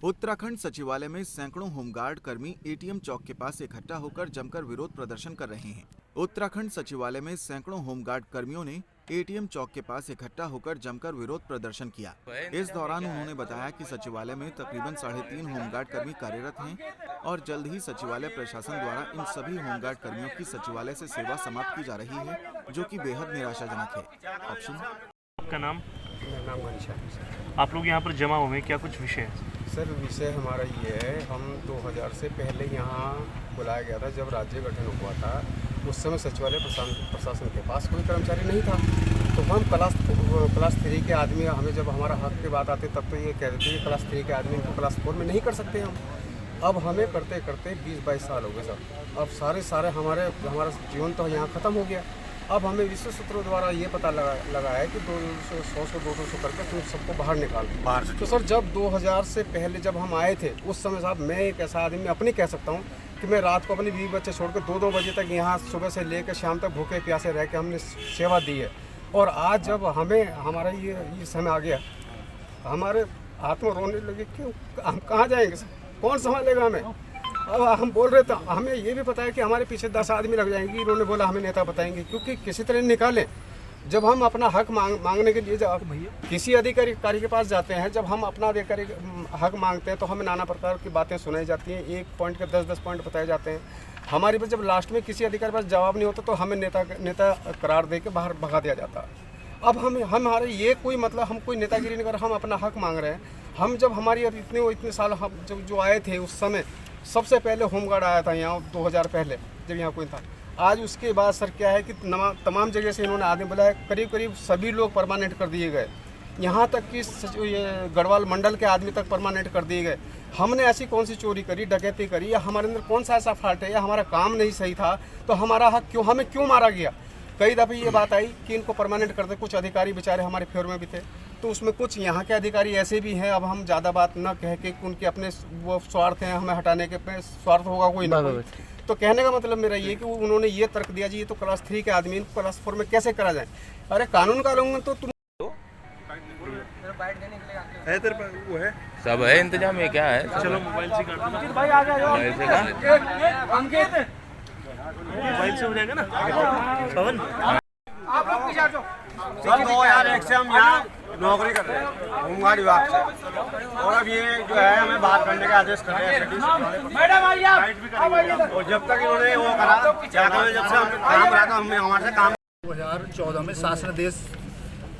उत्तराखंड सचिवालय में सैकड़ों होमगार्ड कर्मी एटीएम चौक के पास इकट्ठा होकर जमकर विरोध प्रदर्शन कर रहे हैं। उत्तराखंड सचिवालय में सैकड़ों होमगार्ड कर्मियों ने एटीएम चौक के पास इकट्ठा होकर जमकर विरोध प्रदर्शन किया। इस दौरान उन्होंने बताया कि सचिवालय में तकरीबन 3.5 होमगार्ड कर्मी कार्यरत हैं और जल्द ही सचिवालय प्रशासन द्वारा इन सभी होमगार्ड कर्मियों की सचिवालय से सेवा समाप्त की जा रही है, जो कि बेहद निराशाजनक है। ऑप्शन आपका नाम? मेरा नाम घनश्याम। आप लोग यहाँ पर जमा हुए, क्या कुछ विषय है? सर विषय हमारा ये है, हम 2000 से पहले यहाँ बुलाया गया था। जब राज्य गठन हुआ था उस समय सचिवालय प्रशासन के पास कोई कर्मचारी नहीं था, तो हम क्लास 3 के आदमी, हमें जब हमारा हक की बात आती तब तो ये कह देते हैं क्लास 3 के आदमी को क्लास 4 में नहीं कर सकते हम। अब हमें करते करते 20-22 साल हो गए सर। अब सारे हमारा जीवन तो यहाँ ख़त्म हो गया। अब हमें विश्व सूत्रों द्वारा ये पता लगा है कि 200 करके तुम सबको बाहर निकाल बाहर। तो सर जब 2000 से पहले जब हम आए थे उस समय साहब, मैं एक ऐसा आदमी अपनी कह सकता हूँ कि मैं रात को अपने 20 बच्चे छोड़कर 2-2 बजे तक यहाँ सुबह से लेकर शाम तक भूखे प्यासे रह के हमने सेवा दी है। और आज जब हमें हमारा ये समय आ गया, हमारे हाथ में रोने लगे, क्यों हम कहाँ जाएंगे सर, कौन संभालेगा हमें। अब हम बोल रहे थे, हमें ये भी पता है कि हमारे पीछे 10 आदमी लग जाएंगे। इन्होंने बोला हमें नेता बताएंगे, क्योंकि किसी तरह निकालें। जब हम अपना हक मांगने के लिए किसी अधिकारी के पास जाते हैं, जब हम अपना अधिकारी हक मांगते हैं तो हमें नाना प्रकार की बातें सुनाई जाती हैं, 1 पॉइंट के 10-10 पॉइंट बताए जाते हैं। हमारी पर जब लास्ट में किसी अधिकारी के पास जवाब नहीं होता तो हमें नेता करार दे के बाहर भगा दिया जाता। अब हमारे ये कोई मतलब, हम कोई नेतागिरी नहीं कर, हम अपना हक मांग रहे हैं। हम जब हमारी अब इतने साल हम जो आए थे उस समय सबसे पहले होमगार्ड आया था यहाँ 2000 पहले जब यहाँ कोई था। आज उसके बाद सर क्या है कि तमाम जगह से इन्होंने आदमी बुलाया, करीब सभी लोग परमानेंट कर दिए गए। यहाँ तक कि ये गढ़वाल मंडल के आदमी तक परमानेंट कर दिए गए। हमने ऐसी कौन सी चोरी करी, डकैती करी, या हमारे अंदर कौन सा ऐसा फॉल्ट है, या हमारा काम नहीं सही था तो हमारा हक हमें क्यों मारा गया। कई दफ़े ये बात आई कि इनको परमानेंट करते, कुछ अधिकारी बेचारे हमारे फेवर में भी थे, तो उसमें कुछ यहाँ के अधिकारी ऐसे भी हैं। अब हम ज़्यादा बात न कह के उनके अपने वो स्वार्थ हैं, हमें हटाने के पे स्वार्थ होगा कोई ना कोई। तो कहने का मतलब मेरा ये कि उन्होंने ये तर्क दिया जी ये तो क्लास 3 के आदमी इनको क्लास 4 में कैसे करा जाए। अरे कानून का लूँगा तो तुम है तेरे पास वो है, सब है इंतजाम में, क्या है। चलो मोबाइल से काट दो मोबाइल से हो जाएगा ना पवन। आप लोग पीछे हटो। सर 2001 से हम यहाँ नौकरी कर रहे हैं होमगार्ड विभाग से, और अब ये जो है हमें बाहर करने का आदेश कर रहे हैं। और जब तक इन्होंने वो करा, क्या करें, जब से हम काम करा था हमने हमारे से काम 2014 में शासनादेश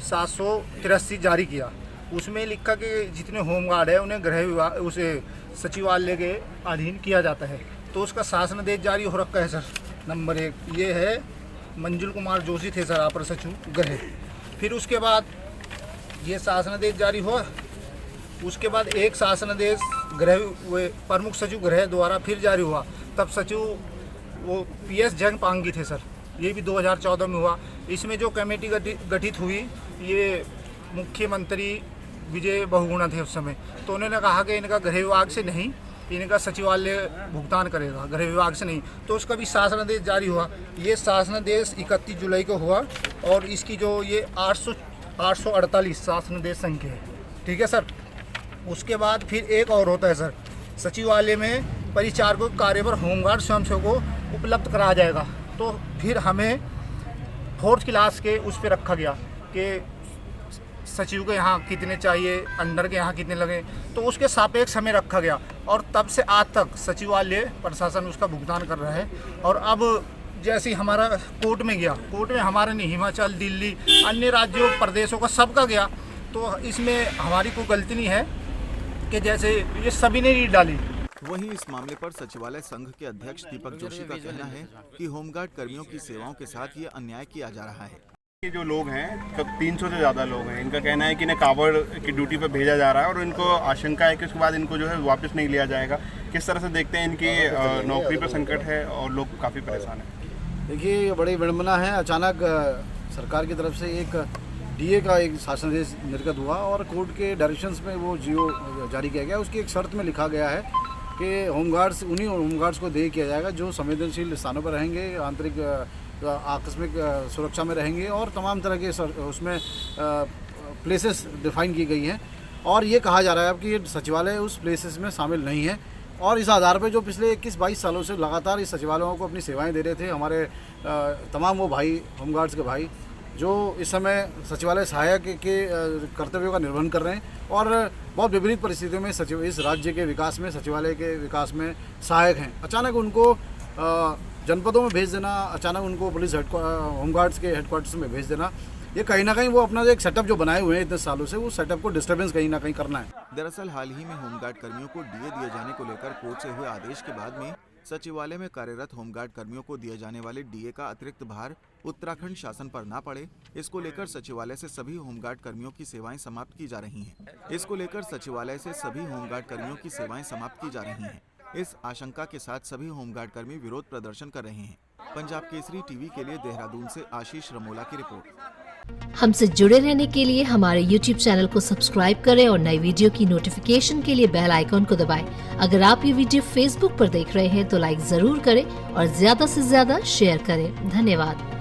783 जारी किया। उसमें लिखा कि जितने होमगार्ड है उन्हें गृह विभाग उसे सचिवालय के अधीन किया जाता है। तो उसका शासनादेश जारी हो रखा है सर। नंबर 1 ये है, मंजुल कुमार जोशी थे सर अपर सचिव गृह। फिर उसके बाद ये शासनादेश जारी हुआ, उसके बाद एक शासनादेश गृह प्रमुख सचिव गृह द्वारा फिर जारी हुआ। तब सचिव वो PS जंग पांगी थे सर, ये भी 2014 में हुआ। इसमें जो कमेटी गठित हुई, ये मुख्यमंत्री विजय बहुगुणा थे उस समय। तो उन्होंने कहा कि इनका गृह विभाग से नहीं, इनका सचिवालय भुगतान करेगा, गृह विभाग से नहीं। तो उसका भी शासनादेश जारी हुआ। ये शासनादेश 31 जुलाई को हुआ, और इसकी जो ये 848 शासनादेश संख्या है, ठीक है सर। उसके बाद फिर एक और होता है सर, सचिवालय में परिचारकों के कार्य पर होमगार्ड स्वयंसेवकों को उपलब्ध कराया जाएगा। तो फिर हमें 4th क्लास के उस पर रखा गया कि सचिव के यहाँ कितने चाहिए, अंडर के यहाँ कितने लगे, तो उसके सापेक्ष हमें रखा गया। और तब से आज तक सचिवालय प्रशासन उसका भुगतान कर रहा है। और अब जैसे ही हमारा कोर्ट में गया, कोर्ट में हमारा नहीं, हिमाचल, दिल्ली, अन्य राज्यों प्रदेशों का सबका गया, तो इसमें हमारी कोई गलती नहीं है कि जैसे ये सभी ने रीड डाली। वहीं इस मामले पर सचिवालय संघ के अध्यक्ष दीपक जोशी का कहना है कि होमगार्ड कर्मियों की सेवाओं के साथ ये अन्याय किया जा रहा है। ये जो लोग हैं, कब 300 से ज़्यादा लोग हैं, इनका कहना है कि इन्हें कावड़ की ड्यूटी पर भेजा जा रहा है, और इनको आशंका है कि उसके बाद इनको जो है वापस नहीं लिया जाएगा। किस तरह से देखते हैं, इनकी नौकरी पर संकट है और लोग काफ़ी परेशान हैं। देखिए ये बड़ी विडंबना है। अचानक सरकार की तरफ से एक DA का एक शासनादेश निर्गत हुआ और कोर्ट के डायरेक्शंस में वो GO जारी किया गया। उसकी एक शर्त में लिखा गया है कि होमगार्ड्स उन्हीं होमगार्ड्स को दे किया जाएगा जो संवेदनशील स्थानों पर रहेंगे, आंतरिक आकस्मिक सुरक्षा में रहेंगे, और तमाम तरह के उसमें प्लेसेस डिफाइन की गई हैं। और ये कहा जा रहा है अब कि ये सचिवालय उस प्लेसेस में शामिल नहीं है। और इस आधार पर जो पिछले 21-22 सालों से लगातार इस सचिवालयों को अपनी सेवाएं दे रहे थे हमारे तमाम वो भाई, होमगार्ड्स के भाई, जो इस समय सचिवालय सहायक के कर्तव्यों का निर्वहन कर रहे हैं और बहुत विपरीत परिस्थितियों में इस राज्य के विकास में, सचिवालय के विकास में सहायक हैं। अचानक उनको जनपदों में भेज देना, अचानक उनको पुलिस होमगार्ड्स के हेडक्वार्टर्स में भेज देना, ये कहीं ना कहीं वो अपना एक सेटअप जो बनाए हुए हैं इतने सालों से, वो सेटअप को डिस्टर्बेंस कहीं ना कहीं करना है। दरअसल हाल ही में होमगार्ड कर्मियों को डीए दिए जाने को लेकर कोर्ट से हुए आदेश के बाद में सचिवालय में कार्यरत होमगार्ड कर्मियों को दिए जाने वाले डीए का अतिरिक्त भार उत्तराखंड शासन पर ना पड़े, इसको लेकर सचिवालय से सभी होमगार्ड कर्मियों की सेवाएं समाप्त की जा रही हैं। इस आशंका के साथ सभी होमगार्ड कर्मी विरोध प्रदर्शन कर रहे हैं। पंजाब केसरी टीवी के लिए देहरादून से आशीष रमोला की रिपोर्ट। हमसे जुड़े रहने के लिए हमारे YouTube चैनल को सब्सक्राइब करें और नई वीडियो की नोटिफिकेशन के लिए बेल आइकॉन को दबाएं। अगर आप ये वीडियो Facebook पर देख रहे हैं तो लाइक जरूर करें और ज्यादा से ज्यादा शेयर करें। धन्यवाद।